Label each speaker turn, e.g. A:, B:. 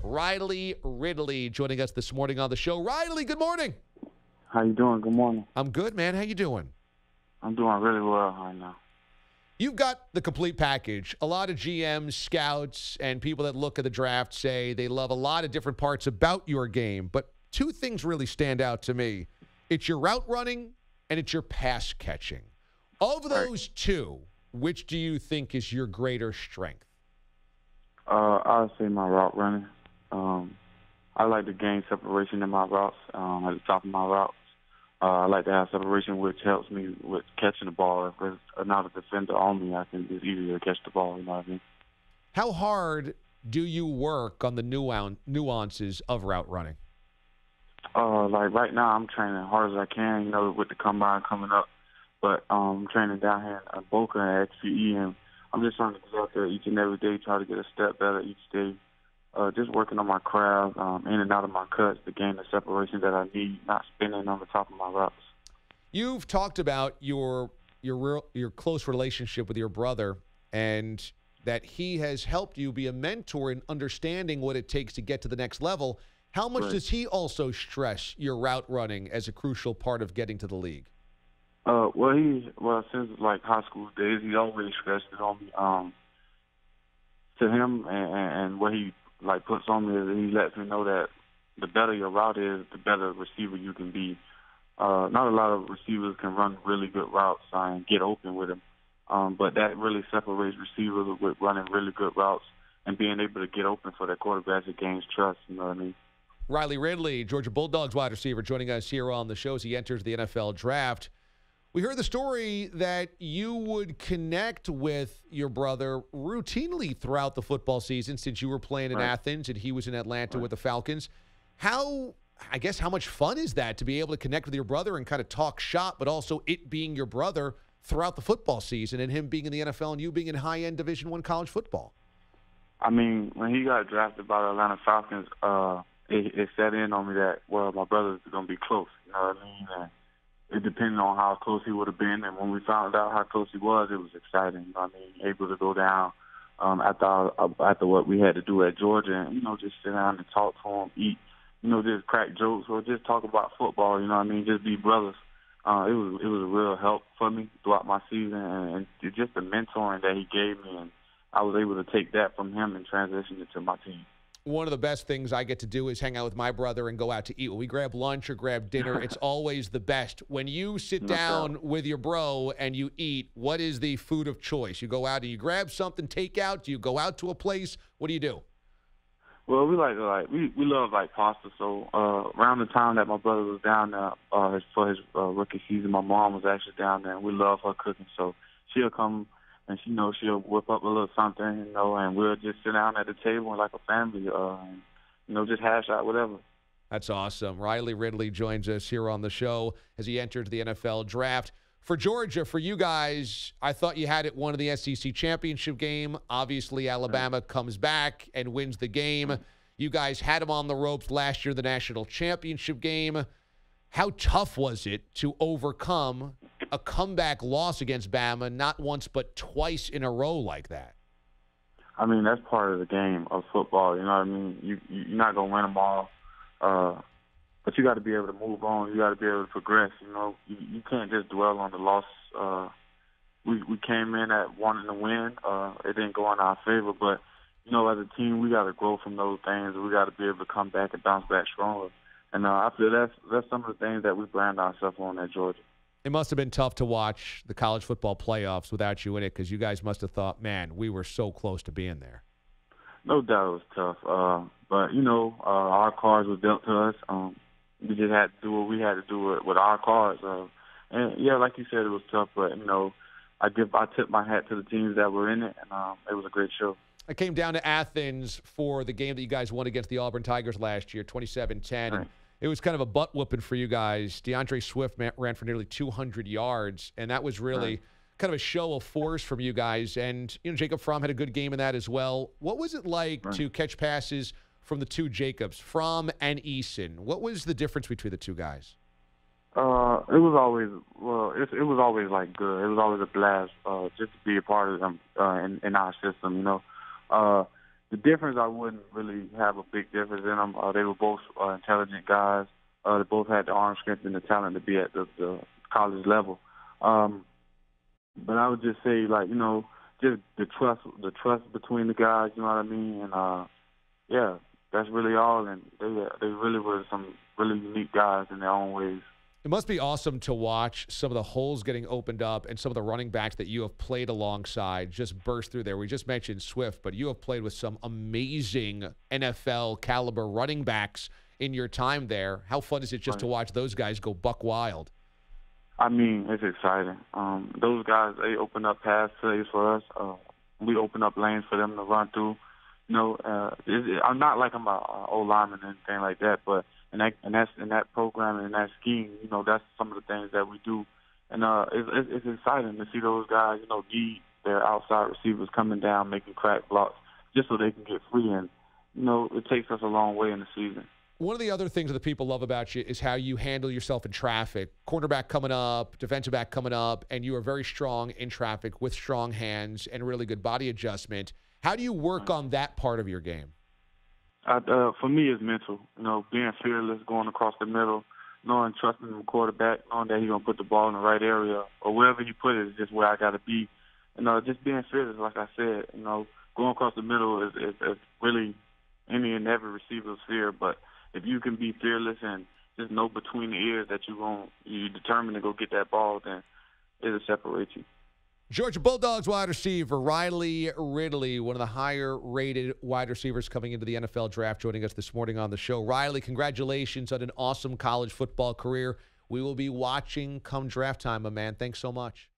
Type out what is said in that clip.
A: Riley Ridley joining us this morning on the show. Riley, good morning.
B: How you doing? Good morning.
A: I'm good, man. How you doing?
B: I'm doing really well right now.
A: You've got the complete package. A lot of GMs, scouts, and people that look at the draft say they love a lot of different parts about your game, but two things really stand out to me. It's your route running and it's your pass catching. Of those two, which do you think is your greater strength?
B: I would say my route running. I like to gain separation in my routes, at the top of my routes. I like to have separation, which helps me with catching the ball. If there's another defender on me, it's easier to catch the ball, you know what I mean?
A: How hard do you work on the nuances of route running?
B: Like right now, I'm training as hard as I can, with the combine coming up. But I'm training down here in Boca and XCE, and I'm just trying to get out there each and every day, try to get a step better each day. Just working on my craft, in and out of my cuts to gain the separation that I need, not spinning on the top of my routes.
A: You've talked about your close relationship with your brother and that he has helped you be a mentor in understanding what it takes to get to the next level. How much does he also stress your route running as a crucial part of getting to the league?
B: Since like high school days, he always stressed it on me. To him and what he puts on me is he lets me know that the better your route is, the better receiver you can be. Not a lot of receivers can run really good routes and get open with them, but that really separates receivers with running really good routes and being able to get open for their quarterbacks. It gains trust, you know what I mean?
A: Riley Ridley, Georgia Bulldogs wide receiver, joining us here on the show as he enters the NFL draft. We heard the story that you would connect with your brother routinely throughout the football season since you were playing in Athens and he was in Atlanta with the Falcons. How much fun is that to be able to connect with your brother and kind of talk shop, but also it being your brother throughout the football season and him being in the NFL and you being in high-end Division I college football?
B: I mean, when he got drafted by the Atlanta Falcons, it set in on me that, my brother's going to be close, you know what I mean? And it depended on how close he would have been. And when we found out how close he was, it was exciting. You know what I mean? Able to go down after what we had to do at Georgia and, just sit down and talk to him, eat, just crack jokes or just talk about football, you know what I mean? Just be brothers. It was a real help for me throughout my season and just the mentoring that he gave me. And I was able to take that from him and transition it to my team.
A: One of the best things I get to do is hang out with my brother and go out to eat. When we grab lunch or grab dinner, it's always the best. When you sit down with your bro and you eat, what is the food of choice? You go out and you grab something, take out? Do you go out to a place? What do you do?
B: Well, we we love pasta. So around the time that my brother was down there for his rookie season, my mom was actually down there, and we love her cooking. So she'll come. And she'll whip up a little something, and we'll just sit down at the table like a family, and, just hash out whatever.
A: That's awesome. Riley Ridley joins us here on the show as he enters the NFL draft. For Georgia, for you guys, I thought you had it won in the SEC championship game. Obviously, Alabama comes back and wins the game. You guys had them on the ropes last year, the national championship game. How tough was it to overcome a comeback loss against Bama, not once but twice in a row like that?
B: I mean, that's part of the game of football. You know what I mean? You're not going to win them all, but you got to be able to move on. You got to be able to progress. You can't just dwell on the loss. We came in at wanting to win. It didn't go in our favor, but, as a team, we got to grow from those things. We got to be able to come back and bounce back stronger. And I feel that's some of the things that we brand ourselves on at Georgia.
A: It must have been tough to watch the college football playoffs without you in it because you guys must have thought, man, we were so close to being there.
B: No doubt it was tough. But, our cards were dealt to us. We just had to do what we had to do with our cards. And, yeah, like you said, it was tough. But, I tip my hat to the teams that were in it, and it was a great show.
A: I came down to Athens for the game that you guys won against the Auburn Tigers last year, 27-10.
B: Right.
A: It was kind of a butt-whooping for you guys. DeAndre Swift ran for nearly 200 yards, and that was really kind of a show of force from you guys. And, Jacob Fromm had a good game in that as well. What was it like to catch passes from the two Jacobs, Fromm and Eason? What was the difference between the two guys?
B: It was always good. It was always a blast just to be a part of them in our system. the difference, I wouldn't really have a big difference in them. They were both intelligent guys. They both had the arm strength and the talent to be at the college level. But I would just say, like, just the trust between the guys. You know what I mean? And yeah, that's really all. And they really were some really unique guys in their own ways.
A: It must be awesome to watch some of the holes getting opened up and some of the running backs that you have played alongside just burst through there. We just mentioned Swift, but you have played with some amazing NFL caliber running backs in your time there. How fun is it just to watch those guys go buck wild?
B: I mean, it's exciting. Those guys, they open up pass plays for us. We open up lanes for them to run through. I'm not like I'm a old lineman or anything like that, but in that program and in that scheme, that's some of the things that we do, and it's exciting to see those guys, need their outside receivers coming down, making crack blocks, just so they can get free, and it takes us a long way in the season.
A: One of the other things that people love about you is how you handle yourself in traffic. Cornerback coming up, defensive back coming up, and you are very strong in traffic with strong hands and really good body adjustment. How do you work on that part of your game?
B: For me, it's mental. Being fearless, going across the middle, trusting the quarterback, knowing that he's going to put the ball in the right area, or wherever he put it is just where I got to be. Just being fearless, like I said, going across the middle is really any and every receiver's fear. But if you can be fearless and just know between the ears that you're determined to go get that ball, then it'll separate you.
A: Georgia Bulldogs wide receiver Riley Ridley, one of the higher-rated wide receivers coming into the NFL draft, joining us this morning on the show. Riley, congratulations on an awesome college football career. We will be watching come draft time, my man. Thanks so much.